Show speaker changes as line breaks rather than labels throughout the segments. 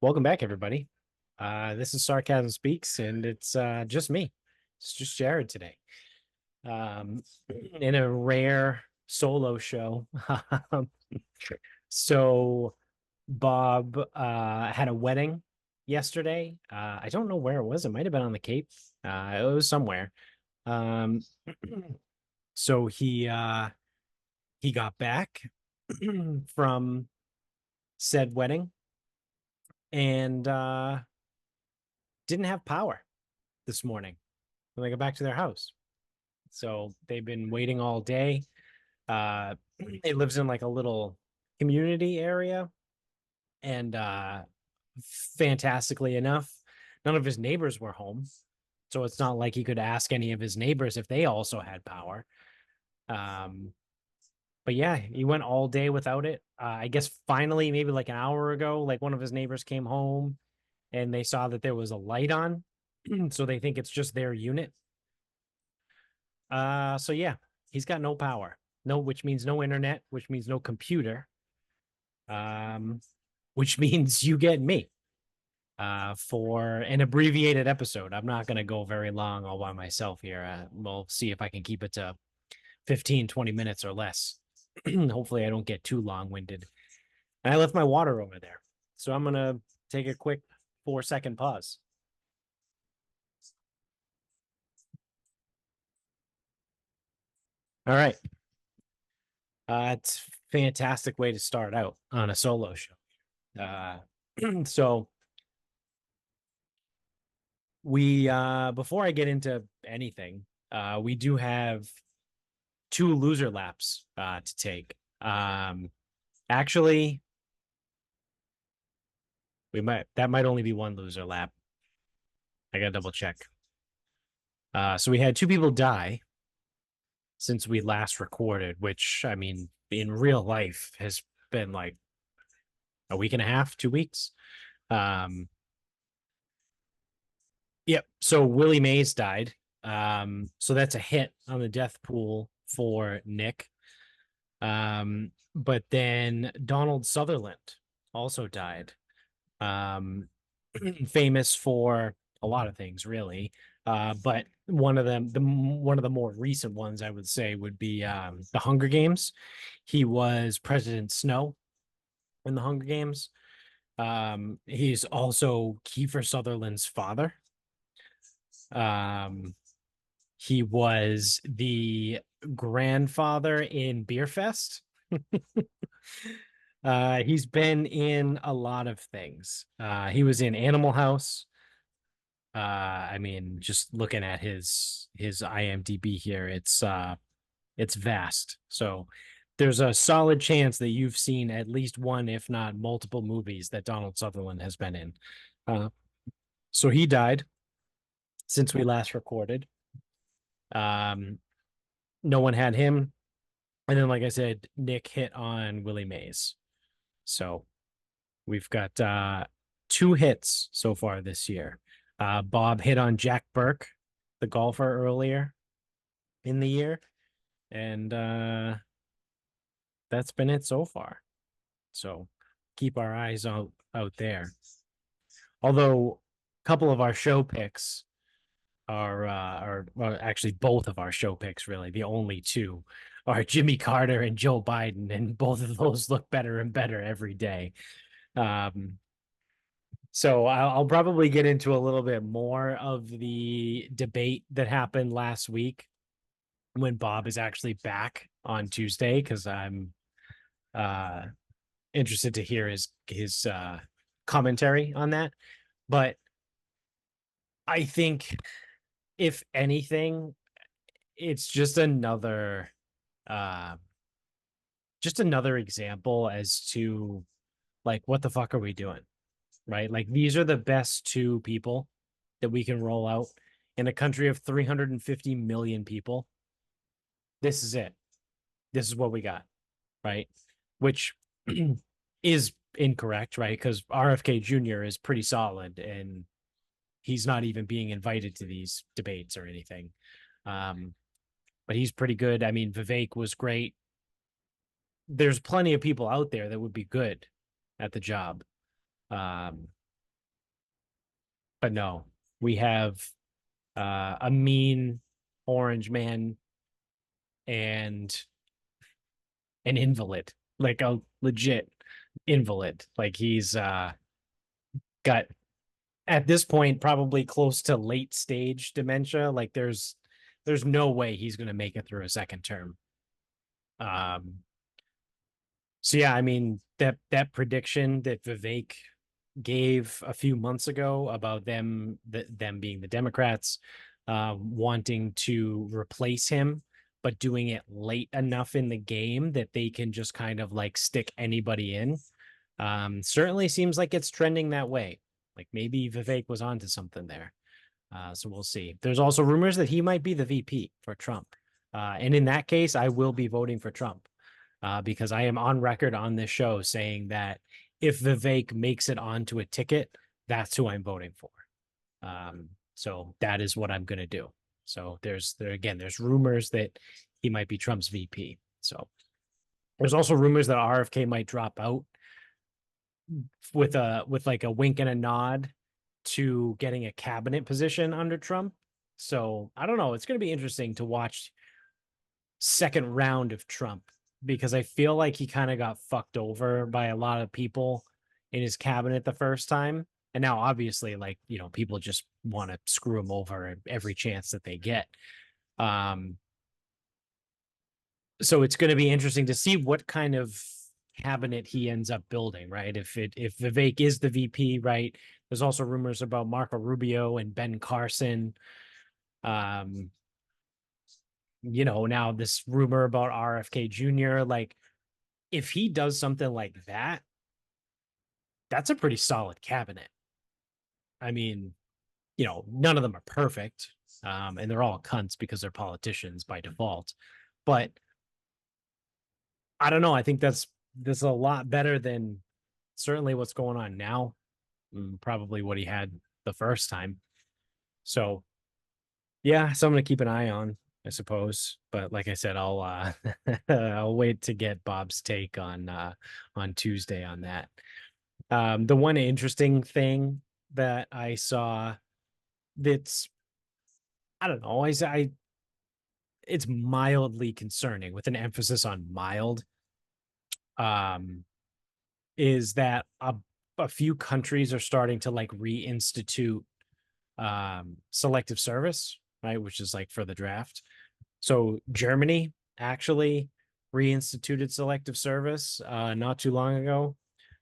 Welcome back, everybody. This is Sarcasm Speaks, and it's just me. It's just Jared today. In a rare solo show. So Bob had a wedding yesterday. I don't know where it was. It might have been on the Cape. It was somewhere. Um, so he got back from said wedding and didn't have power this morning when they got back to their house. So they've been waiting all day. It lives in like a little community area, and fantastically enough, none of his neighbors were home. So it's not like he could ask any of his neighbors if they also had power. Um, but yeah, he went all day without it. I guess finally, maybe like an hour ago, like one of his neighbors came home and they saw that there was a light on. So they think it's just their unit. So yeah, he's got no power. No, which means no internet, which means no computer. Um, which means you get me for an abbreviated episode. I'm not going to go very long all by myself here. We'll see if I can keep it to 15, 20 minutes or less. Hopefully, I don't get too long winded. And I left my water over there. So I'm going to take a quick 4-second pause. All right. It's a fantastic way to start out on a solo show. So we before I get into anything, we do have two loser laps to take. Actually, that might only be one loser lap. I gotta double check. So we had two people die since we last recorded, which I mean, in real life has been like a week and a half, 2 weeks. Um, yep. So Willie Mays died. So that's a hit on the death pool for Nick. But then Donald Sutherland also died. Um, famous for a lot of things, really. But one of the more recent ones I would say would be the Hunger Games. He was President Snow in the Hunger Games. He's also Kiefer Sutherland's father. Um, he was the grandfather in Beer Fest. He's been in a lot of things. He was in Animal House. I mean, just looking at his IMDb here, it's vast. So there's a solid chance that you've seen at least one, if not multiple movies that Donald Sutherland has been in. Uh, so he died since we last recorded. Um, no one had him. And then, like I said, Nick hit on Willie Mays. So we've got two hits so far this year. Bob hit on Jack Burke, the golfer, earlier in the year, and that's been it so far. So keep our eyes out there. Although a couple of our show picks are well, actually both of our show picks, really the only two, are Jimmy Carter and Joe Biden, and both of those look better and better every day. Um, So I'll probably get into a little bit more of the debate that happened last week when Bob is actually back on Tuesday, because I'm uh interested to hear his commentary on that. But I think if anything, it's uh just another example as to like what the fuck are we doing? Right? Like these are the best two people that we can roll out in a country of 350 million people. This is it. This is what we got, right? Which is incorrect, right? Because RFK Jr. is pretty solid and he's not even being invited to these debates or anything. Um, but he's pretty good. I mean, Vivek was great. There's plenty of people out there that would be good at the job. Um, But no, we have a mean orange man and an invalid, like a legit invalid. Like he's got at this point probably close to late stage dementia. Like there's no way he's going to make it through a second term. Um, so yeah, I mean that prediction that Vivek gave a few months ago about them being the Democrats wanting to replace him, but doing it late enough in the game that they can just kind of like stick anybody in. Certainly seems like it's trending that way. Like maybe Vivek was onto something there. So we'll see. There's also rumors that he might be the VP for Trump. And in that case, I will be voting for Trump because I am on record on this show saying that if Vivek makes it onto a ticket, that's who I'm voting for. So that is what I'm going to do. So there's rumors that he might be Trump's VP. So there's also rumors that RFK might drop out with like a wink and a nod to getting a cabinet position under Trump. So I don't know. It's going to be interesting to watch second round of Trump because I feel like he kind of got fucked over by a lot of people in his cabinet the first time. And now obviously like, people just want to screw him over every chance that they get. So it's going to be interesting to see what kind of cabinet he ends up building, right? If Vivek is the VP, right? There's also rumors about Marco Rubio and Ben Carson. Now this rumor about RFK Jr., like if he does something like that, that's a pretty solid cabinet. I mean, none of them are perfect. And they're all cunts because they're politicians by default. But I don't know. I think that's a lot better than certainly what's going on now. Probably what he had the first time. So yeah, so I'm gonna keep an eye on, I suppose. But like I said, I'll I'll wait to get Bob's take on Tuesday on that. The one interesting thing that I saw that's I don't know, I it's mildly concerning with an emphasis on mild. Um, is that a few countries are starting to like reinstitute selective service, right? Which is like for the draft. So Germany actually reinstituted selective service not too long ago.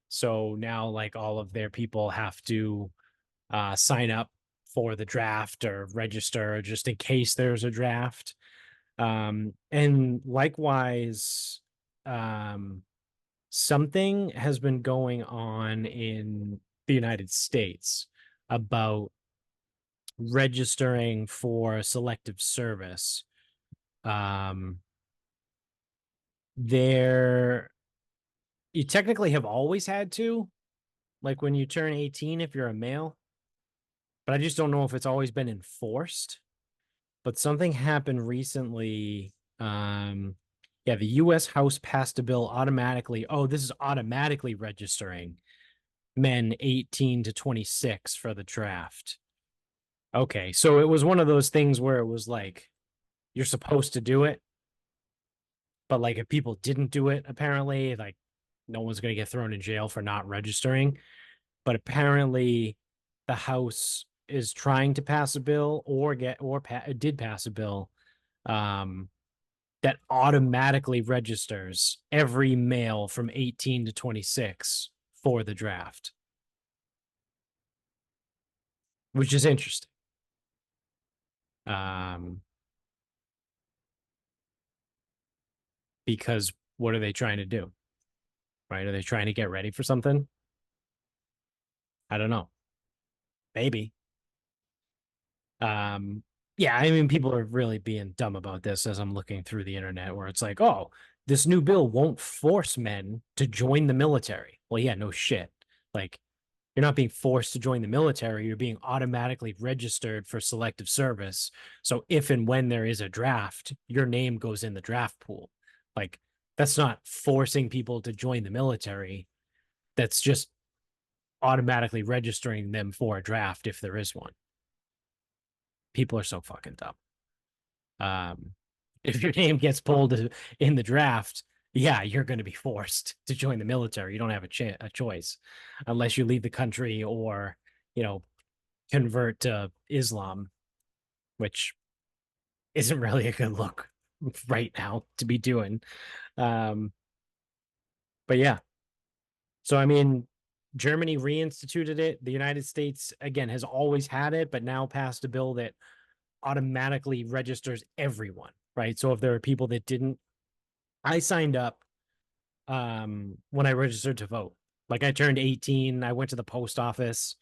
So now like all of their people have to sign up for the draft or register just in case there's a draft. And likewise, something has been going on in the United States about registering for selective service. There, you technically have always had to, like when you turn 18, if you're a male, but I just don't know if it's always been enforced. But something happened recently. Yeah, the US House passed a bill automatically. Oh, this is automatically registering men 18 to 26 for the draft. Okay, so it was one of those things where it was like you're supposed to do it, but like if people didn't do it, apparently, like no one's going to get thrown in jail for not registering. But apparently, the House is trying to pass a bill did pass a bill um, that automatically registers every male from 18 to 26 for the draft, which is interesting. Um, because what are they trying to do? Right? Are they trying to get ready for something? I don't know. Maybe. Um, yeah, I mean, people are really being dumb about this as I'm looking through the internet, where it's like, oh, this new bill won't force men to join the military. Well, yeah, no shit. Like, you're not being forced to join the military. You're being automatically registered for selective service. So if and when there is a draft, your name goes in the draft pool. Like, that's not forcing people to join the military. That's just automatically registering them for a draft if there is one. People are so fucking dumb. Um, if your name gets pulled in the draft, yeah, you're going to be forced to join the military. You don't have a choice unless you leave the country or, you know, convert to Islam, which isn't really a good look right now to be doing. Um, but yeah, so I mean, Germany reinstituted it. The United States, again, has always had it, but now passed a bill that automatically registers everyone, right? So if there are people that didn't, I signed up when I registered to vote. Like I turned 18, I went to the post office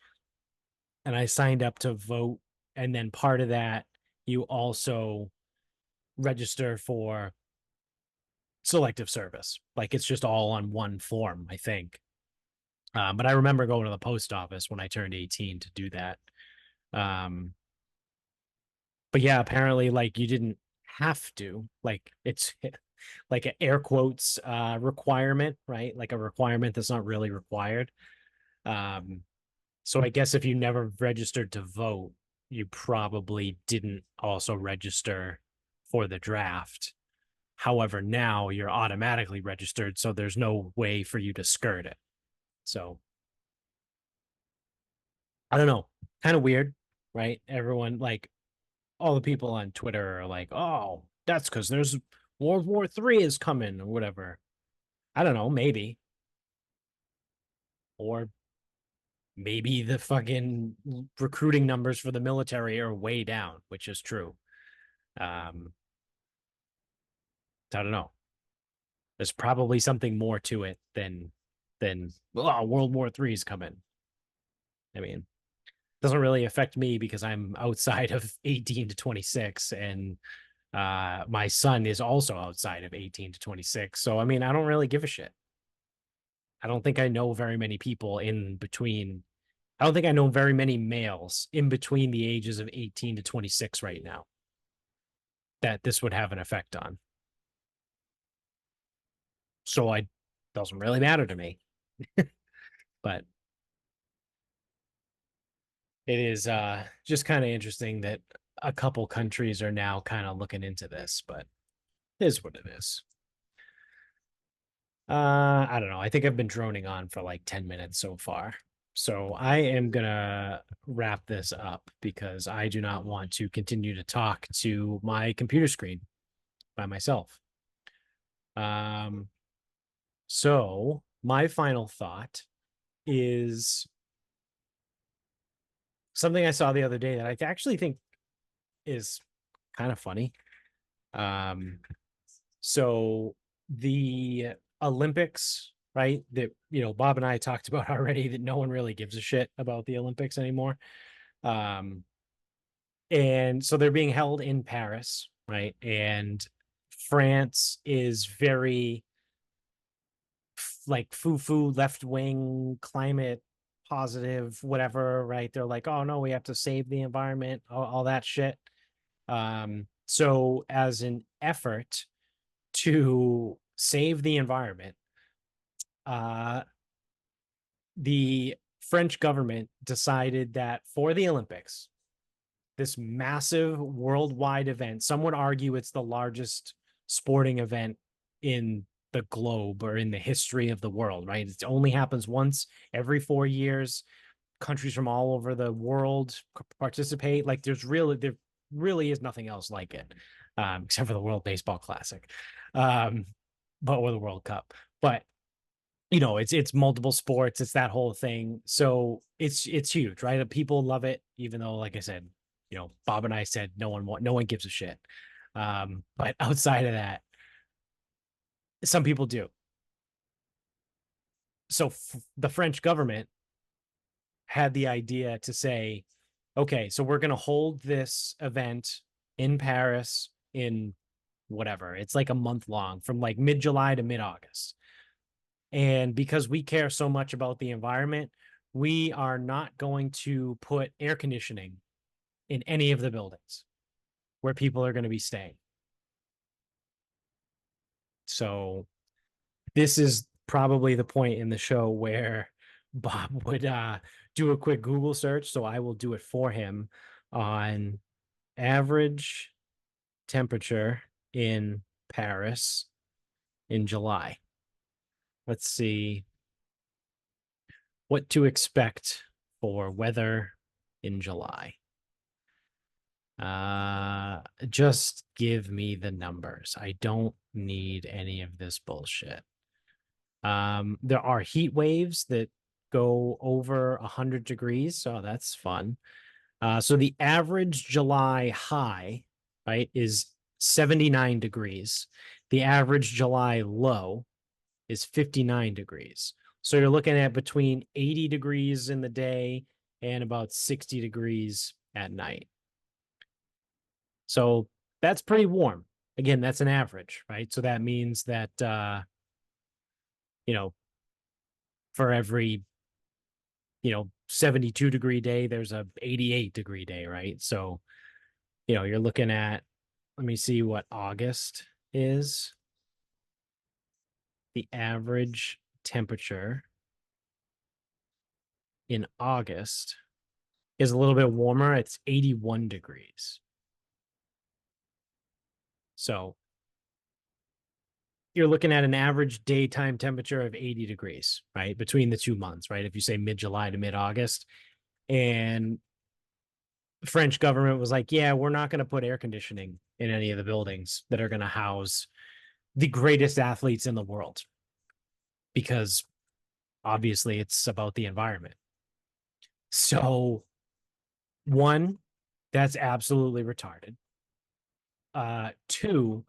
and I signed up to vote. And then part of that, you also register for selective service. Like it's just all on one form, I think. But I remember going to the post office when I turned 18 to do that. Um, but yeah, apparently, like you didn't have to. Like it's like an air quotes requirement, right? Like a requirement that's not really required. Um, so I guess if you never registered to vote, you probably didn't also register for the draft. However, now you're automatically registered, so there's no way for you to skirt it. So I don't know, kind of weird, right? Everyone, like all the people on Twitter are like, "Oh, that's because there's World War III is coming or whatever." I don't know, maybe, or maybe the fucking recruiting numbers for the military are way down, which is true. Um, I don't know. There's probably something more to it than oh, World War III is coming. I mean, doesn't really affect me because I'm outside of 18 to 26 and my son is also outside of 18 to 26. So I mean, I don't really give a shit. I don't think I know very many people in between. I don't think I know very many males in between the ages of 18 to 26 right now that this would have an effect on. So I doesn't really matter to me. But it is just kind of interesting that a couple countries are now kind of looking into this, but it is what it is. I don't know. I think I've been droning on for like 10 minutes so far. So I am gonna wrap this up because I do not want to continue to talk to my computer screen by myself. Um, so my final thought is something I saw the other day that I actually think is kind of funny. Um, so the Olympics, right? That Bob and I talked about already that no one really gives a shit about the Olympics anymore. Um, and so they're being held in Paris, right? And France is very like foo-foo left wing climate positive whatever, right? They're like, oh no, we have to save the environment, all that shit. So as an effort to save the environment, uh the French government decided that for the Olympics, this massive worldwide event, some would argue it's the largest sporting event in the globe or in the history of the world, right? It only happens once every 4 years. Countries from all over the world participate. Like there really is nothing else like it, except for the World Baseball Classic, um, but or the World Cup. But it's multiple sports, it's that whole thing, so it's huge, right? People love it, even though, like I said, Bob and I said no one gives a shit. But outside of that, some people do. So the French government had the idea to say, okay, so we're going to hold this event in Paris in whatever, it's like a month long, from like mid-July to mid-August. And because we care so much about the environment, we are not going to put air conditioning in any of the buildings where people are going to be staying. So this is probably the point in the show where Bob would do a quick Google search, so I will do it for him on average temperature in Paris in July. Let's see what to expect for weather in July. Just give me the numbers. I don't need any of this bullshit. There are heat waves that go over 100 degrees, so that's fun. So the average July high, right, is 79 degrees. The average July low is 59 degrees. So you're looking at between 80 degrees in the day and about 60 degrees at night. So that's pretty warm. Again, that's an average, right? So that means that you know, for every 72-degree day, there's a 88-degree day, right? So, you're looking at, let me see what August is. The average temperature in August is a little bit warmer. It's 81 degrees. So you're looking at an average daytime temperature of 80 degrees, right? Between the 2 months, right? If you say mid-July to mid-August. And the French government was like, yeah, we're not going to put air conditioning in any of the buildings that are going to house the greatest athletes in the world, because obviously it's about the environment. So, one, that's absolutely retarded. Two,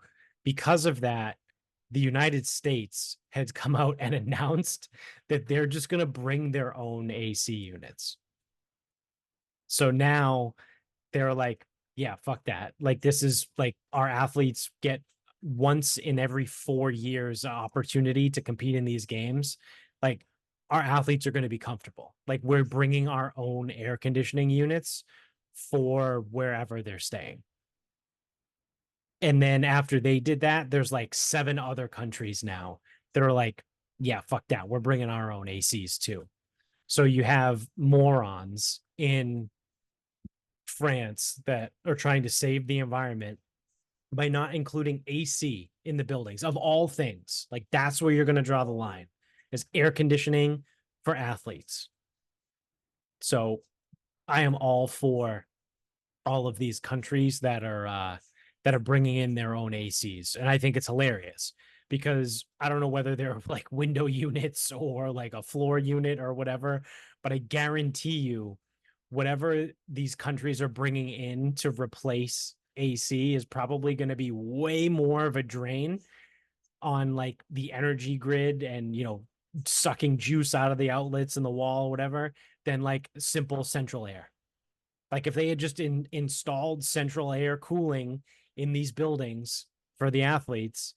because of that, the United States has come out and announced that they're just going to bring their own AC units. So now they're like, yeah, fuck that. Like, this is like our athletes get once in every 4 years opportunity to compete in these games. Like, our athletes are going to be comfortable. Like, we're bringing our own air conditioning units for wherever they're staying. And then after they did that, there's like 7 other countries now that are like, yeah, fuck that. We're bringing our own ACs too. So you have morons in France that are trying to save the environment by not including AC in the buildings of all things. Like, that's where you're going to draw the line, is air conditioning for athletes. So I am all for all of these countries that are bringing in their own ACs, and I think it's hilarious because I don't know whether they're like window units or like a floor unit or whatever, but I guarantee you, whatever these countries are bringing in to replace AC is probably going to be way more of a drain on like the energy grid and sucking juice out of the outlets in the wall, whatever, than like simple central air. Like, if they had just installed central air cooling in these buildings for the athletes,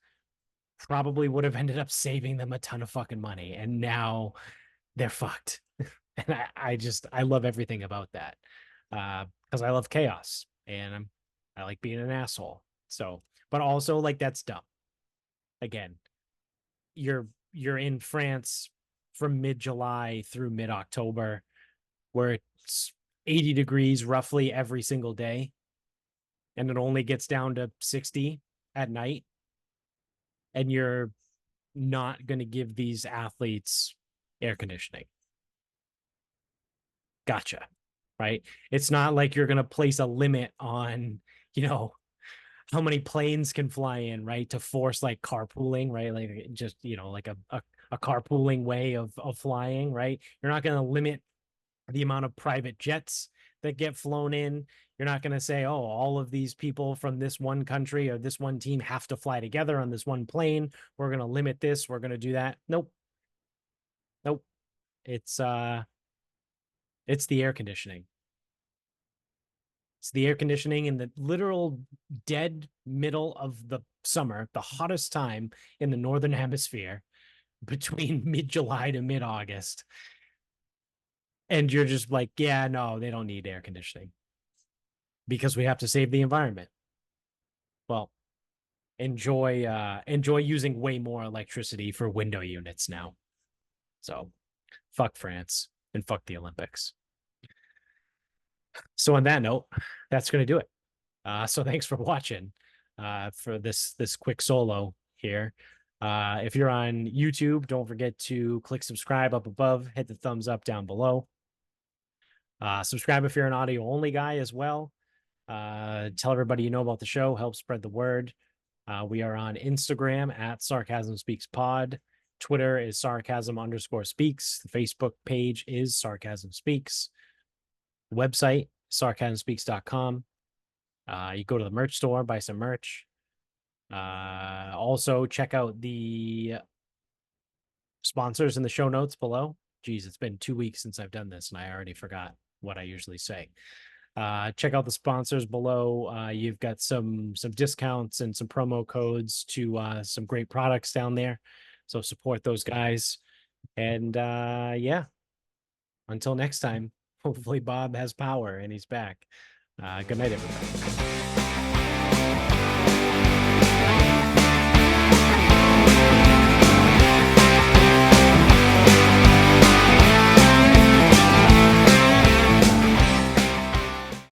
probably would have ended up saving them a ton of fucking money. And now they're fucked. And I love everything about that. Because I love chaos and I like being an asshole. So, but also, like, that's dumb. Again, you're in France from mid-July through mid-October, where it's 80 degrees roughly every single day, and it only gets down to 60 at night, and you're not going to give these athletes air conditioning. Gotcha. Right? It's not like you're going to place a limit on, how many planes can fly in, right? To force like carpooling, right? Like, just, like a carpooling way of flying, right? You're not going to limit the amount of private jets that get flown in. You're not going to say, oh, all of these people from this one country or this one team have to fly together on this one plane. We're going to limit this. We're going to do that. Nope. Nope. It's the air conditioning. It's the air conditioning in the literal dead middle of the summer, the hottest time in the northern hemisphere, between mid-July to mid-August. And you're just like, yeah, no, they don't need air conditioning because we have to save the environment. Well, enjoy using way more electricity for window units now. So fuck France, and fuck the Olympics. So on that note, that's going to do it. So thanks for watching for this quick solo here. If you're on YouTube, don't forget to click subscribe up above, hit the thumbs up down below. Subscribe if you're an audio only guy as well. Tell everybody you know about the show, help spread the word. We are on Instagram at Sarcasm Speaks Pod. Twitter is sarcasm_speaks. The Facebook page is Sarcasm Speaks. Website, sarcasmspeaks.com. You go to the merch store, buy some merch. Also, check out the sponsors in the show notes below. Geez, it's been 2 weeks since I've done this, and I already forgot what I usually say. Check out the sponsors below. You've got some discounts and some promo codes to some great products down there. So support those guys. And yeah, until next time, hopefully Bob has power and he's back. Good night, everybody.